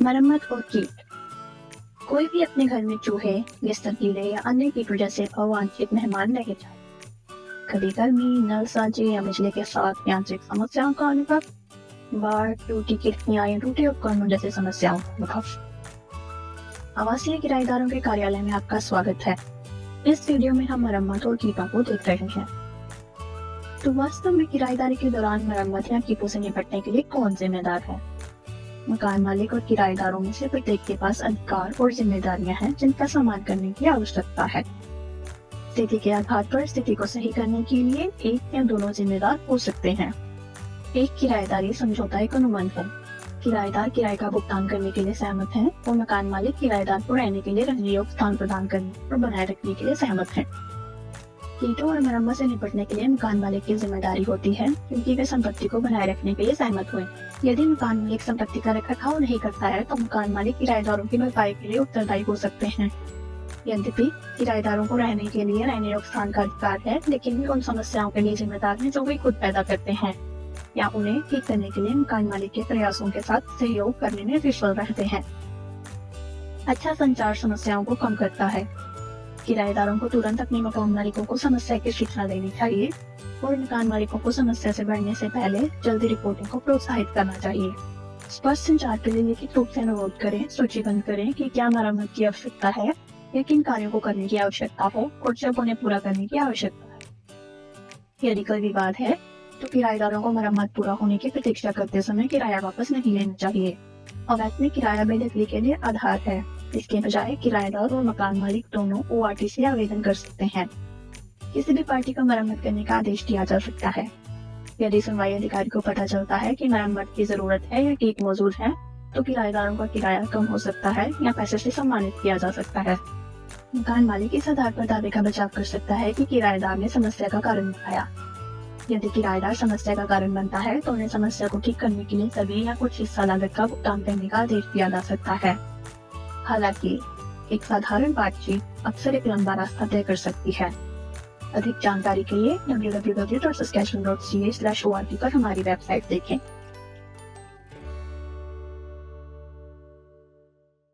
मरम्मत और कीट। कोई भी अपने घर में चूहे, बिस्तर कीड़े या अन्य कीटों जैसे अवांछित मेहमान नहीं चाहते। कभी गर्मी, नल साजे या बिजली के साथ यांत्रिक समस्याओं का अनुभव, बाढ़, टूटी खिड़कियां या टूटे उपकरणों जैसी समस्याओं का अनुभव। आवासीय किराएदारों के कार्यालय में आपका स्वागत है। इस वीडियो में हम मरम्मत और कीटों को देख रहे हैं। तो वास्तव में किराएदारी के दौरान मरम्मत या कीटों से निपटने के लिए कौन जिम्मेदार है? मकान मालिक और किराएदारों में से प्रत्येक के पास अधिकार और जिम्मेदारियां हैं जिनका सम्मान करने की आवश्यकता है। स्थिति के आधार पर स्थिति को सही करने के लिए एक या दोनों जिम्मेदार हो सकते हैं। एक किराएदारी समझौता एक अनुबंध है। किराएदार किराए का भुगतान करने के लिए सहमत हैं और मकान मालिक किराएदार को रहने के लिए रहने योग्य स्थान प्रदान करने और बनाए रखने के लिए सहमत हैं। कीटों और मरम्मत से निपटने के लिए मकान मालिक की जिम्मेदारी होती है, क्योंकि वे संपत्ति को बनाए रखने के लिए सहमत हुए। यदि मकान मालिक संपत्ति का रखरखाव नहीं करता है तो मकान मालिक किराएदारों की भरपाई के लिए उत्तरदायी हो सकते हैं। यद्यपि किराएदारों को रहने के लिए रहने योग्य स्थान का अधिकार है, लेकिन वे उन समस्याओं के लिए जिम्मेदार हैं जो वे खुद पैदा करते हैं या उन्हें ठीक करने के लिए मकान मालिक के प्रयासों के साथ सहयोग करने में विफल रहते हैं। अच्छा संचार समस्याओं को कम करता है। किराएदारों को तुरंत अपने मकान मालिकों को समस्या की सूचना देनी चाहिए और मकान मालिकों को समस्या से बढ़ने से पहले जल्दी रिपोर्टिंग को प्रोत्साहित करना चाहिए। स्पष्ट संचार के लिए लिखित रूप से अनुरोध करें, सूचीबद्ध करें कि क्या मरम्मत की आवश्यकता है या किन कार्यों को करने की आवश्यकता है और जब उन्हें पूरा करने की आवश्यकता है। यदि कोई विवाद है तो किराएदारों को मरम्मत पूरा होने की प्रतीक्षा करते समय किराया वापस नहीं लेना चाहिए। अवैतनिक किराया बेदखली के लिए आधार है। इसके बजाय किराएदार और मकान मालिक दोनों ORT से आवेदन कर सकते हैं। किसी भी पार्टी को मरम्मत करने का आदेश दिया जा सकता है। यदि सुनवाई अधिकारी को पता चलता है कि मरम्मत की जरूरत है या कीट मौजूद है, तो किराएदारों का किराया कम हो सकता है या पैसे से सम्मानित किया जा सकता है। मकान मालिक इस आधार पर दावे का बचाव कर सकता है कि किराएदार ने समस्या का कारण बताया। यदि किराएदार समस्या का कारण बनता है तो उन्हें समस्या को ठीक करने के लिए सभी या कुछ हिस्सा लागत का भुगतान करने का आदेश दिया जा सकता है। हालांकि एक साधारण बातचीत अक्सर एक लंबा रास्ता तय कर सकती है। अधिक जानकारी के लिए www.saskatchewan.ca/ORT पर हमारी वेबसाइट देखें।